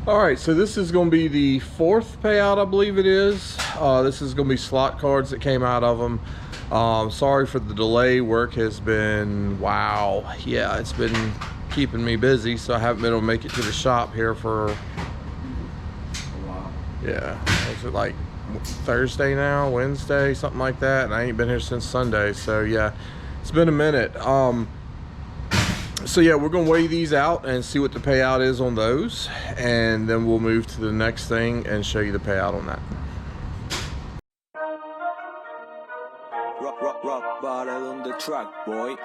Alright, so this is going to be the fourth payout, I believe it is. This is going to be slot cards that came out of them. Sorry for the delay. Work has been, wow, yeah, it's been keeping me busy, so I haven't been able to make it to the shop here for a while. Yeah, is it like Thursday now, Wednesday, something like that, and I ain't been here since Sunday, so yeah, it's been a minute. So yeah, we're gonna weigh these out and see what the payout is on those, and then we'll move to the next thing and show you the payout on that. Rock bottle on the track, boy.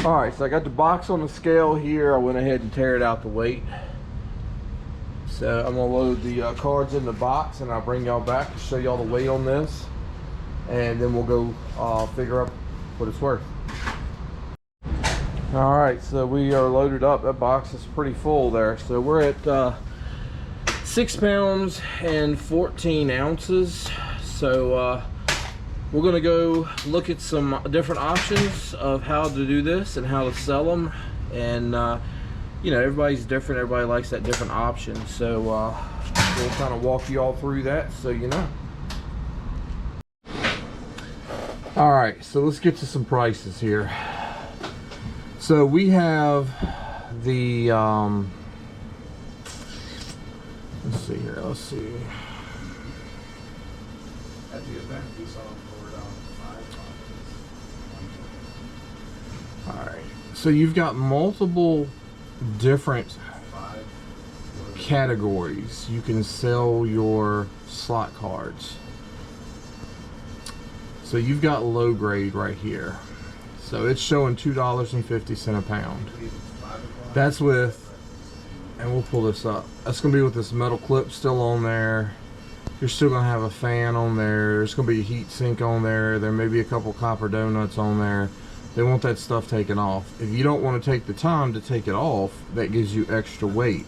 Alright, so I got the box on the scale here. I went ahead and tear it out the weight. So I'm gonna load the cards in the box, and I'll bring y'all back to show y'all the weight on this, and then we'll go figure out what it's worth. Alright, so we are loaded up. That box is pretty full there. So we're at 6 pounds and 14 ounces. So we're gonna go look at some different options of how to do this and how to sell them. And you know, everybody's different. Everybody likes that different option. So we'll kind of walk you all through that, so you know. All right, so let's get to some prices here. So we have the let's see here. Let's see. At the event, we saw them for $5. All right, so you've got multiple different categories you can sell your slot cards. So you've got low grade right here. So it's showing $2.50 a pound. That's with, and we'll pull this up, that's gonna be with this metal clip still on there. You're still gonna have a fan on there. There's gonna be a heat sink on there. There may be a couple copper donuts on there. They want that stuff taken off. If you don't want to take the time to take it off, that gives you extra weight,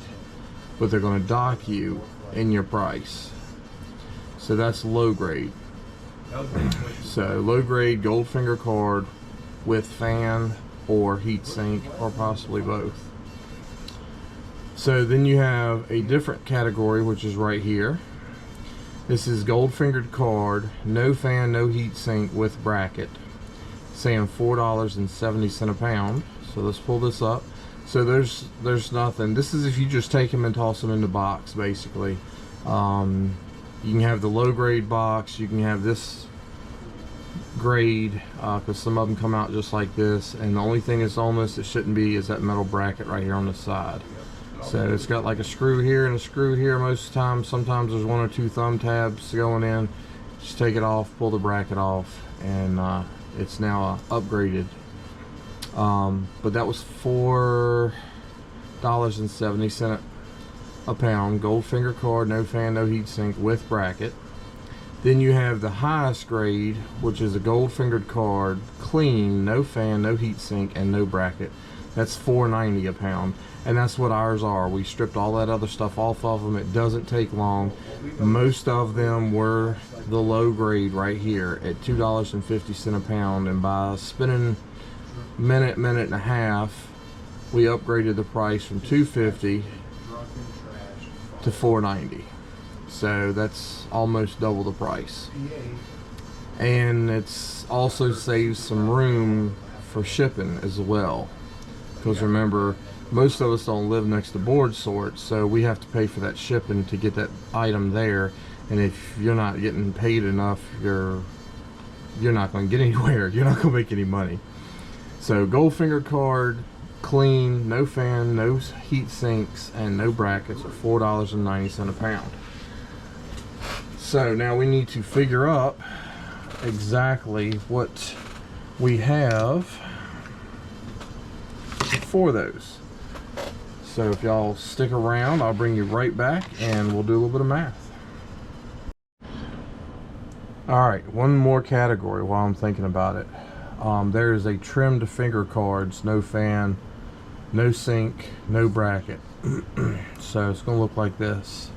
but they're going to dock you in your price. So that's low grade. So low grade Goldfinger card with fan or heat sink, or possibly both. So then you have a different category, which is right here. This is Goldfingered card, no fan, no heat sink with bracket, saying $4.70 a pound. So let's pull this up. So there's nothing. This is if you just take them and toss them in the box, basically. You can have the low grade box, you can have this grade, because some of them come out just like this, and the only thing that's on this that shouldn't be is that metal bracket right here on the side. So it's got like a screw here and a screw here most of the time. Sometimes there's one or two thumb tabs going in. Just take it off, pull the bracket off, and it's now upgraded. But that was $4.70 a pound. Goldfinger card, no fan, no heat sink with bracket. Then you have the highest grade, which is a Goldfingered card, clean, no fan, no heat sink, and no bracket. That's $4.90 a pound, and that's what ours are. We stripped all that other stuff off of them. It doesn't take long. Most of them were the low grade right here at $2.50 a pound, and by spending minute and a half, we upgraded the price from $2.50 to $4.90. So that's almost double the price, and it's also saves some room for shipping as well, because remember, most of us don't live next to board sorts, so we have to pay for that shipping to get that item there. And if you're not getting paid enough, you're not going to get anywhere. You're not going to make any money. So Goldfinger card, clean, no fan, no heat sinks, and no brackets are $4.90 a pound. So now we need to figure up exactly what we have for those. So if y'all stick around, I'll bring you right back and we'll do a little bit of math. Alright, one more category while I'm thinking about it. There is a trimmed finger cards, no fan, no sink, no bracket. So it's gonna look like this.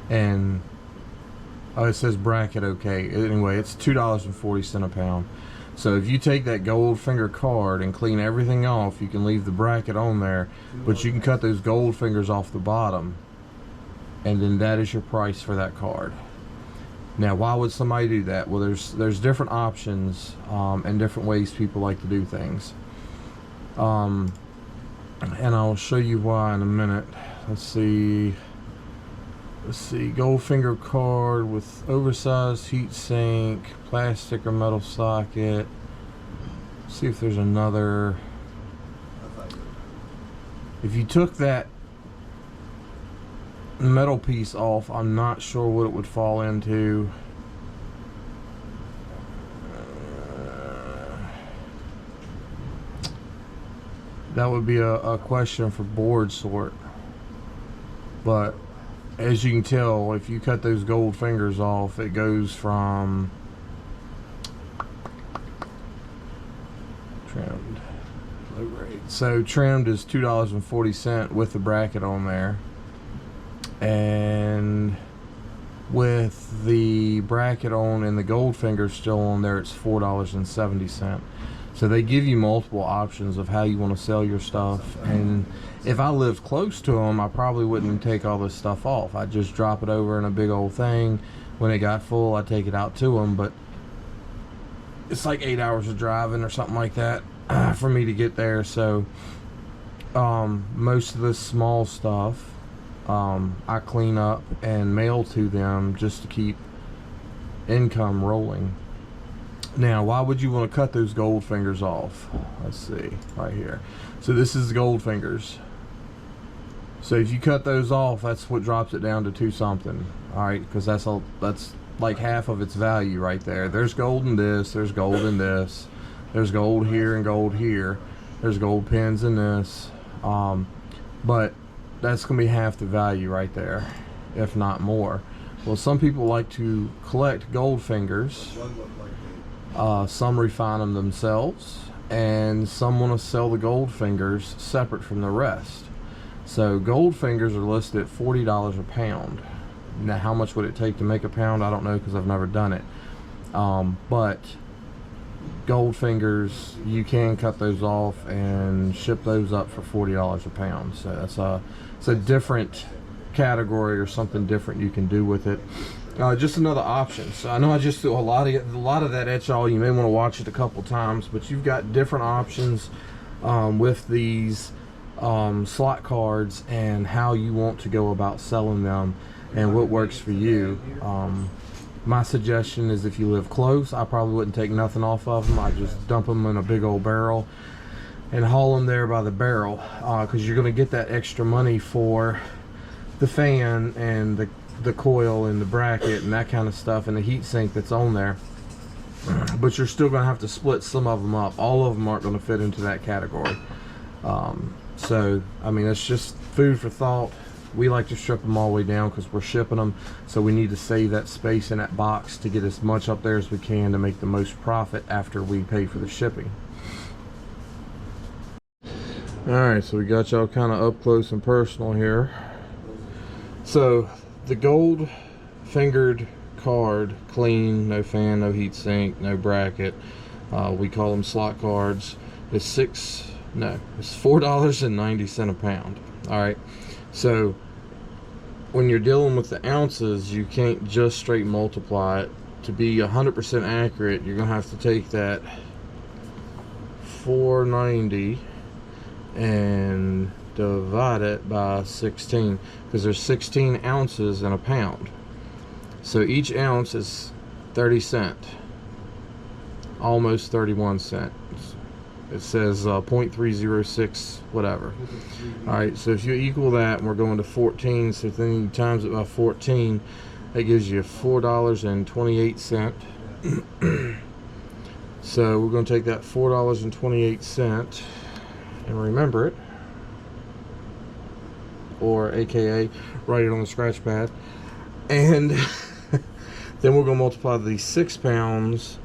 And oh, it says bracket okay. Anyway, it's $2.40 a pound. So if you take that Goldfinger card and clean everything off, you can leave the bracket on there, but you can cut those gold fingers off the bottom, and then that is your price for that card. Now, why would somebody do that? Well, there's different options and different ways people like to do things. And I'll show you why in a minute. Let's see, Goldfinger card with oversized heat sink, plastic or metal socket. See if there's another. If you took that metal piece off, I'm not sure what it would fall into. That would be a question for board sort. But as you can tell, if you cut those gold fingers off, it goes from trimmed, low grade. So trimmed is $2.40 with the bracket on there, and with the bracket on and the gold fingers still on there, it's $4.70. So they give you multiple options of how you want to sell your stuff. And if I lived close to them, I probably wouldn't take all this stuff off. I'd just drop it over in a big old thing. When it got full, I'd take it out to them. But it's like 8 hours of driving or something like that for me to get there. So most of this small stuff I clean up and mail to them just to keep income rolling. Now, why would you want to cut those gold fingers off? Let's see, right here. So this is the gold fingers. So if you cut those off, that's what drops it down to 2 something. All right, because that's like half of its value right there. There's gold in this. There's gold in this. There's gold here and gold here. There's gold pins in this. But that's gonna be half the value right there, if not more. Well, some people like to collect gold fingers. Some refine them themselves, and some want to sell the gold fingers separate from the rest. So gold fingers are listed at $40 a pound. Now, how much would it take to make a pound? I don't know, because I've never done it. But gold fingers, you can cut those off and ship those up for $40 a pound. So it's a different category or something different you can do with it. Just another option. So I know I just threw a lot of that at y'all. You may want to watch it a couple times, but you've got different options with these slot cards and how you want to go about selling them and what works for you. My suggestion is, if you live close, I probably wouldn't take nothing off of them. I just dump them in a big old barrel and haul them there by the barrel, because you're going to get that extra money for the fan and the coil and the bracket and that kind of stuff, and the heat sink that's on there. But you're still going to have to split some of them up. All of them aren't going to fit into that category. So I mean, it's just food for thought. We like to strip them all the way down because we're shipping them, so we need to save that space in that box to get as much up there as we can to make the most profit after we pay for the shipping. Alright, so we got y'all kind of up close and personal here. So the gold fingered card, clean, no fan, no heat sink, no bracket, we call them slot cards, is it's $4.90 a pound. Alright, so when you're dealing with the ounces, you can't just straight multiply it. To be 100% accurate, you're gonna have to take that 490 and divide it by 16, because there's 16 ounces in a pound. So each ounce is 30 cents, almost 31 cents. It says 0.306 whatever. Alright, so if you equal that, and we're going to 14, so then you times it by 14, that gives you $4.28. So we're going to take that $4.28 and remember it, or aka write it on the scratch pad, and then we're going to multiply these 6 pounds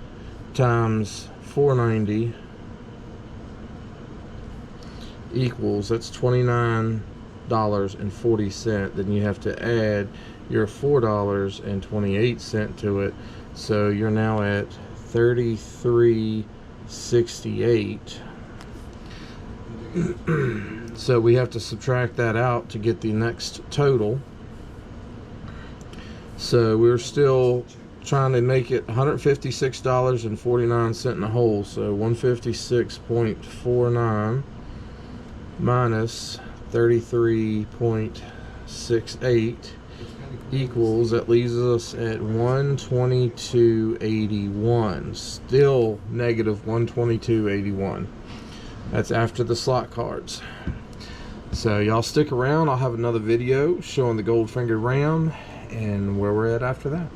times 490 equals, that's $29.40. Then you have to add your $4.28 to it, so you're now at $33.68. So we have to subtract that out to get the next total. So we're still trying to make it $156.49 in the hole. So 156.49 minus 33.68 equals, that leaves us at 122.81. Still negative 122.81. That's after the slot cards. So y'all stick around. I'll have another video showing the gold fingered ram and where we're at after that.